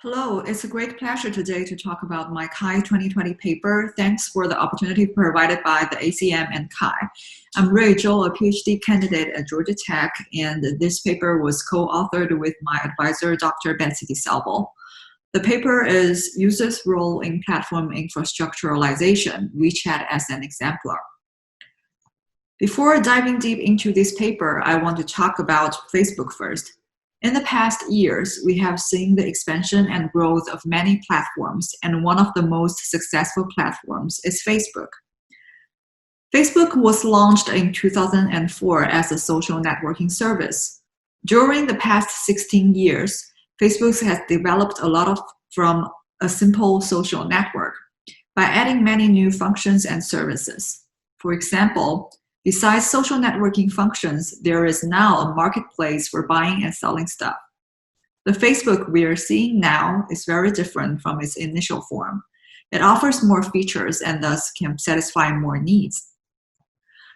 Hello, it's a great pleasure today to talk about my CHI 2020 paper. Thanks for the opportunity provided by the ACM and CHI. I'm Zhou, a PhD candidate at Georgia Tech, and this paper was co-authored with my advisor, Dr. Betsy DiSalvo. The paper is Users' Role in Platform Infrastructuralization, WeChat as an Exemplar. Before diving deep into this paper, I want to talk about Facebook first. In the past years, we have seen the expansion and growth of many platforms, and one of the most successful platforms is Facebook. Facebook was launched in 2004 as a social networking service. During the past 16 years, Facebook has developed a lot from a simple social network by adding many new functions and services. For example, besides social networking functions, there is now a marketplace for buying and selling stuff. The Facebook we are seeing now is very different from its initial form. It offers more features and thus can satisfy more needs.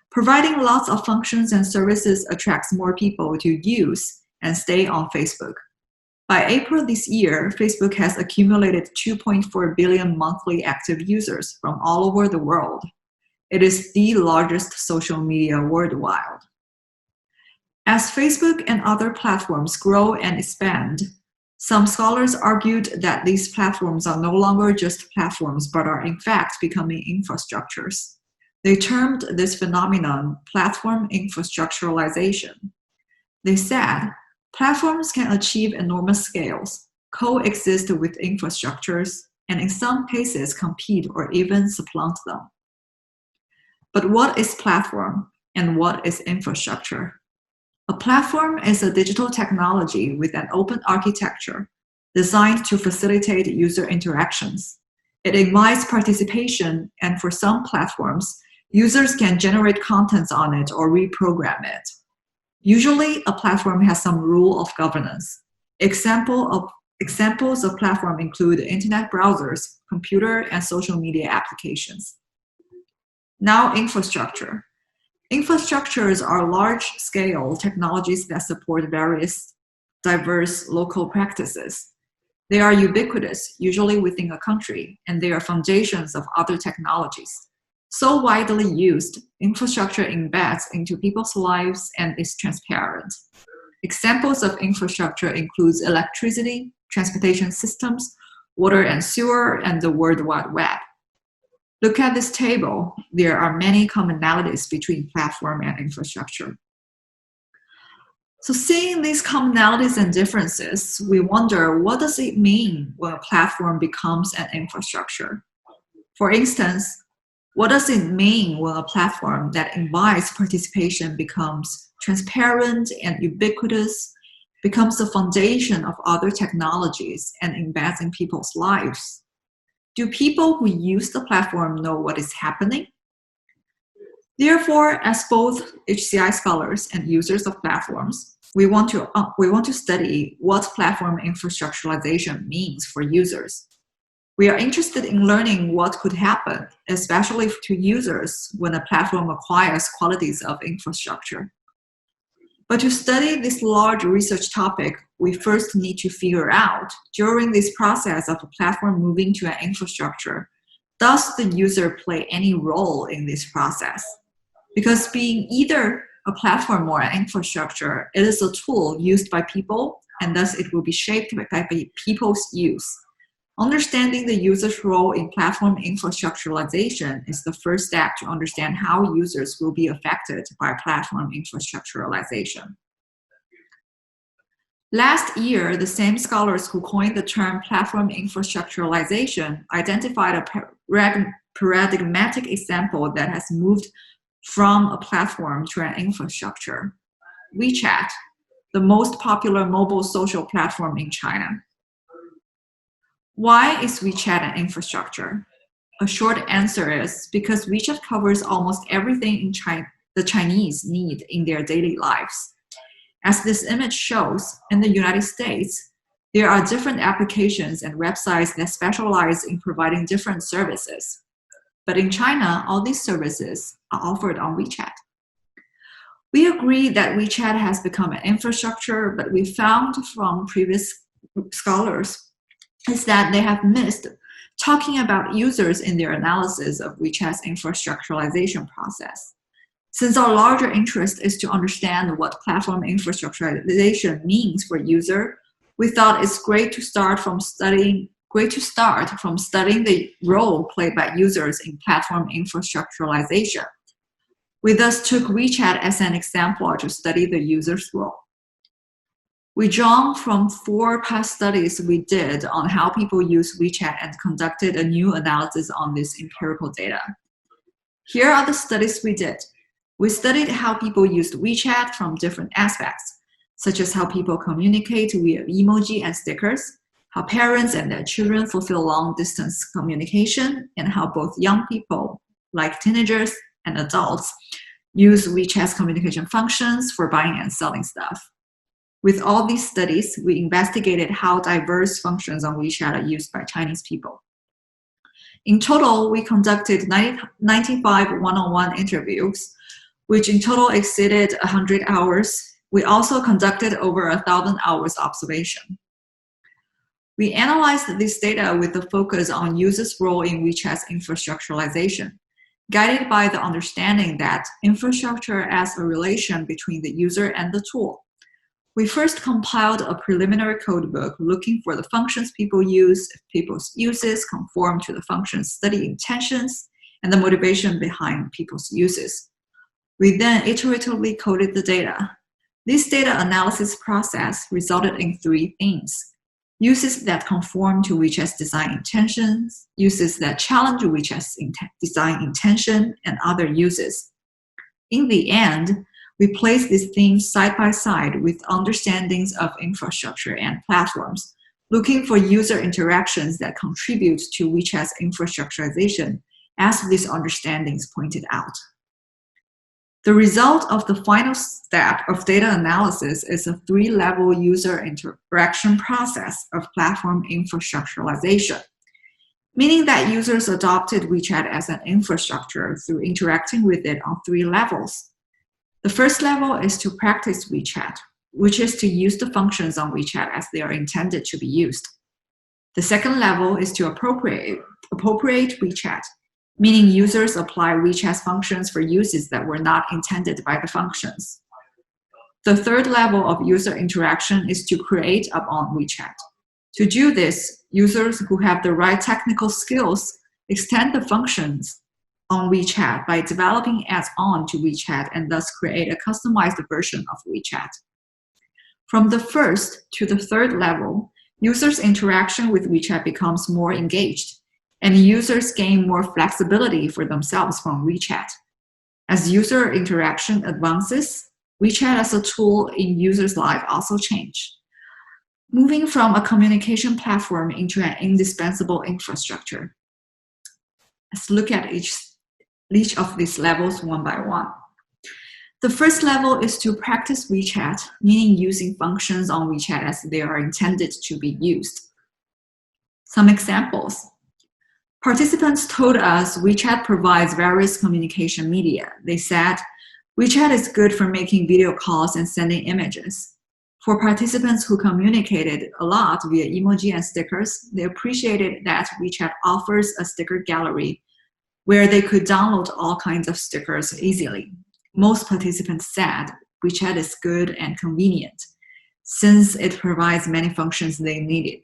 Providing lots of functions and services attracts more people to use and stay on Facebook. By April this year, Facebook has accumulated 2.4 billion monthly active users from all over the world. It is the largest social media worldwide. As Facebook and other platforms grow and expand, some scholars argued that these platforms are no longer just platforms but are in fact becoming infrastructures. They termed this phenomenon platform infrastructuralization. They said, platforms can achieve enormous scales, coexist with infrastructures, and in some cases compete or even supplant them. But what is platform and what is infrastructure? A platform is a digital technology with an open architecture designed to facilitate user interactions. It invites participation, and for some platforms, users can generate contents on it or reprogram it. Usually, a platform has some rule of governance. Examples of platform include internet browsers, computer and social media applications. Now, infrastructure. Infrastructures are large-scale technologies that support various diverse local practices. They are ubiquitous, usually within a country, and they are foundations of other technologies. So widely used, infrastructure embeds into people's lives and is transparent. Examples of infrastructure include electricity, transportation systems, water and sewer, and the World Wide Web. Look at this table. There are many commonalities between platform and infrastructure. So seeing these commonalities and differences, we wonder, what does it mean when a platform becomes an infrastructure? For instance, what does it mean when a platform that invites participation becomes transparent and ubiquitous, becomes the foundation of other technologies, and embeds in people's lives? Do people who use the platform know what is happening? Therefore, as both HCI scholars and users of platforms, we want to study what platform infrastructuralization means for users. We are interested in learning what could happen, especially to users when a platform acquires qualities of infrastructure. But to study this large research topic, we first need to figure out, during this process of a platform moving to an infrastructure, does the user play any role in this process? Because being either a platform or an infrastructure, it is a tool used by people, and thus it will be shaped by people's use. Understanding the user's role in platform infrastructuralization is the first step to understand how users will be affected by platform infrastructuralization. Last year, the same scholars who coined the term platform infrastructuralization identified a paradigmatic example that has moved from a platform to an infrastructure. WeChat, the most popular mobile social platform in China. Why is WeChat an infrastructure? A short answer is because WeChat covers almost everything the Chinese need in their daily lives. As this image shows, in the United States, there are different applications and websites that specialize in providing different services. But in China, all these services are offered on WeChat. We agree that WeChat has become an infrastructure, but we found from previous scholars is that they have missed talking about users in their analysis of WeChat's infrastructuralization process. Since our larger interest is to understand what platform infrastructuralization means for user, we thought it's great to start from studying the role played by users in platform infrastructuralization. We thus took WeChat as an exemplar to study the user's role. We drawn from 4 past studies we did on how people use WeChat and conducted a new analysis on this empirical data. Here are the studies we did. We studied how people used WeChat from different aspects, such as how people communicate via emoji and stickers, how parents and their children fulfill long-distance communication, and how both young people, like teenagers and adults, use WeChat's communication functions for buying and selling stuff. With all these studies, we investigated how diverse functions on WeChat are used by Chinese people. In total, we conducted 95 one-on-one interviews, which in total exceeded 100 hours. We also conducted over 1,000 hours observation. We analyzed this data with a focus on users' role in WeChat's infrastructuralization, guided by the understanding that infrastructure as a relation between the user and the tool. We first compiled a preliminary codebook looking for the functions people use, if people's uses conform to the function's study intentions, and the motivation behind people's uses. We then iteratively coded the data. This data analysis process resulted in 3 themes: uses that conform to WeChat's design intentions, uses that challenge WeChat's design intention, and other uses. In the end, we placed these themes side by side with understandings of infrastructure and platforms, looking for user interactions that contribute to WeChat's infrastructurization, as these understandings pointed out. The result of the final step of data analysis is a 3-level user interaction process of platform infrastructuralization, meaning that users adopted WeChat as an infrastructure through interacting with it on 3 levels. The first level is to practice WeChat, which is to use the functions on WeChat as they are intended to be used. The second level is to appropriate WeChat, meaning users apply WeChat's functions for uses that were not intended by the functions. The third level of user interaction is to create upon WeChat. To do this, users who have the right technical skills extend the functions on WeChat by developing add-on to WeChat and thus create a customized version of WeChat. From the first to the third level, users' interaction with WeChat becomes more engaged, and users gain more flexibility for themselves from WeChat. As user interaction advances, WeChat as a tool in users' life also changes, moving from a communication platform into an indispensable infrastructure. Let's look at each of these levels one by one. The first level is to practice WeChat, meaning using functions on WeChat as they are intended to be used. Some examples. Participants told us WeChat provides various communication media. They said, WeChat is good for making video calls and sending images. For participants who communicated a lot via emoji and stickers, they appreciated that WeChat offers a sticker gallery where they could download all kinds of stickers easily. Most participants said WeChat is good and convenient, since it provides many functions they needed.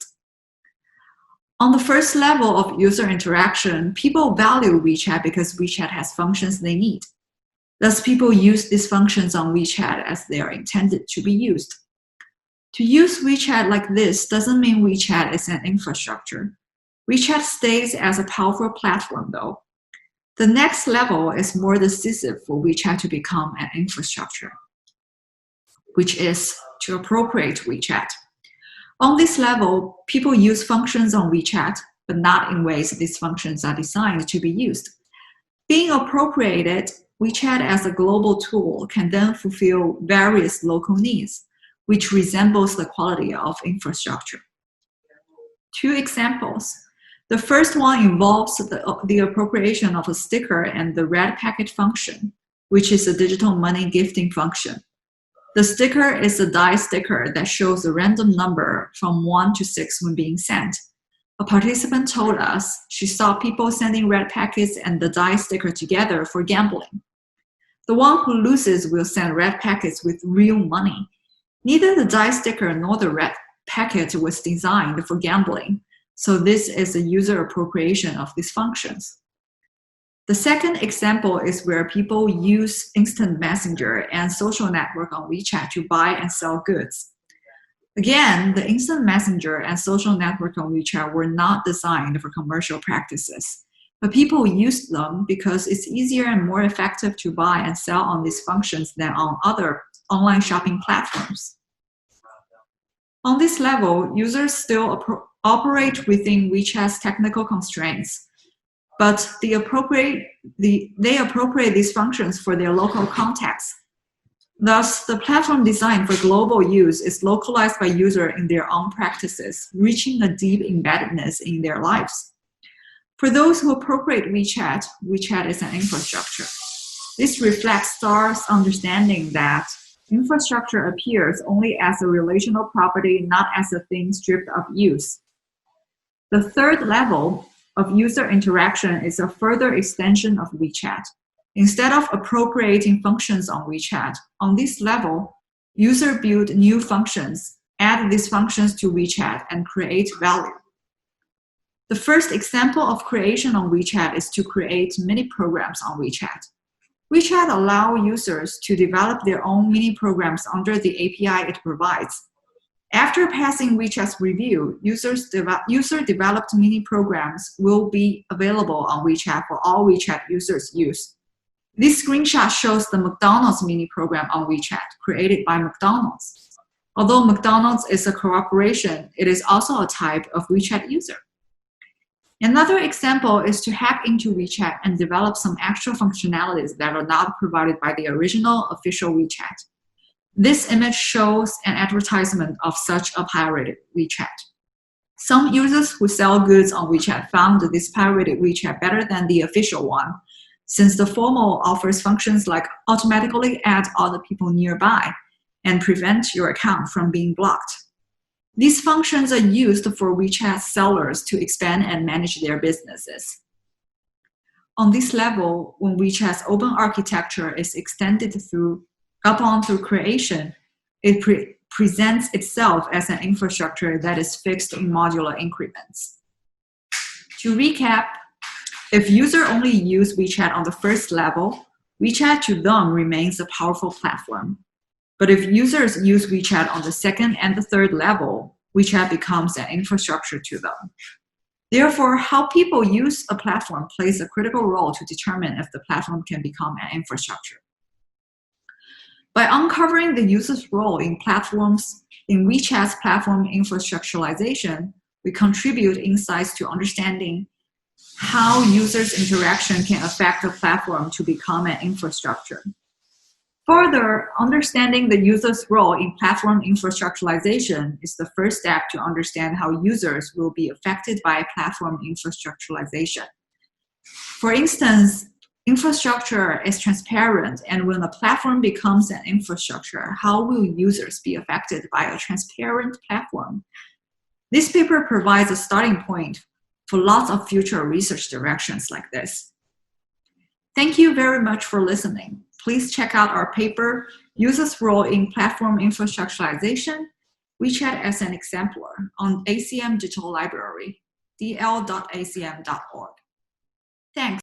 On the first level of user interaction, people value WeChat because WeChat has functions they need. Thus, people use these functions on WeChat as they are intended to be used. To use WeChat like this doesn't mean WeChat is an infrastructure. WeChat stays as a powerful platform, though. The next level is more decisive for WeChat to become an infrastructure, which is to appropriate WeChat. On this level, people use functions on WeChat, but not in ways these functions are designed to be used. Being appropriated, WeChat as a global tool can then fulfill various local needs, which resembles the quality of infrastructure. 2 examples. The first one involves the appropriation of a sticker and the red packet function, which is a digital money gifting function. The sticker is a die sticker that shows a random number from 1 to 6 when being sent. A participant told us she saw people sending red packets and the die sticker together for gambling. The one who loses will send red packets with real money. Neither the die sticker nor the red packet was designed for gambling, so this is a user appropriation of these functions. The second example is where people use instant messenger and social network on WeChat to buy and sell goods. Again, the instant messenger and social network on WeChat were not designed for commercial practices, but people used them because it's easier and more effective to buy and sell on these functions than on other online shopping platforms. On this level, users still operate within WeChat's technical constraints, but they appropriate these functions for their local context. Thus, the platform designed for global use is localized by users in their own practices, reaching a deep embeddedness in their lives. For those who appropriate WeChat, WeChat is an infrastructure. This reflects Starr's understanding that infrastructure appears only as a relational property, not as a thing stripped of use. The third level of user interaction is a further extension of WeChat. Instead of appropriating functions on WeChat, on this level, users build new functions, add these functions to WeChat, and create value. The first example of creation on WeChat is to create mini programs on WeChat. WeChat allows users to develop their own mini programs under the API it provides. After passing WeChat's review, user-developed mini programs will be available on WeChat for all WeChat users' use. This screenshot shows the McDonald's mini program on WeChat, created by McDonald's. Although McDonald's is a corporation, it is also a type of WeChat user. Another example is to hack into WeChat and develop some extra functionalities that are not provided by the original official WeChat. This image shows an advertisement of such a pirated WeChat. Some users who sell goods on WeChat found this pirated WeChat better than the official one, since the formal offers functions like automatically add other people nearby and prevent your account from being blocked. These functions are used for WeChat sellers to expand and manage their businesses. On this level, when WeChat's open architecture is extended upon through creation, it presents itself as an infrastructure that is fixed in modular increments. To recap, if users only use WeChat on the first level, WeChat to them remains a powerful platform. But if users use WeChat on the second and the third level, WeChat becomes an infrastructure to them. Therefore, how people use a platform plays a critical role to determine if the platform can become an infrastructure. By uncovering the user's role in WeChat's platform infrastructuralization, we contribute insights to understanding how users' interaction can affect the platform to become an infrastructure. Further, understanding the user's role in platform infrastructuralization is the first step to understand how users will be affected by platform infrastructuralization. For instance, infrastructure is transparent, and when a platform becomes an infrastructure, how will users be affected by a transparent platform? This paper provides a starting point for lots of future research directions like this. Thank you very much for listening. Please check out our paper, Users' Role in Platform Infrastructuralization, WeChat as an Exemplar, on ACM Digital Library, dl.acm.org. Thanks.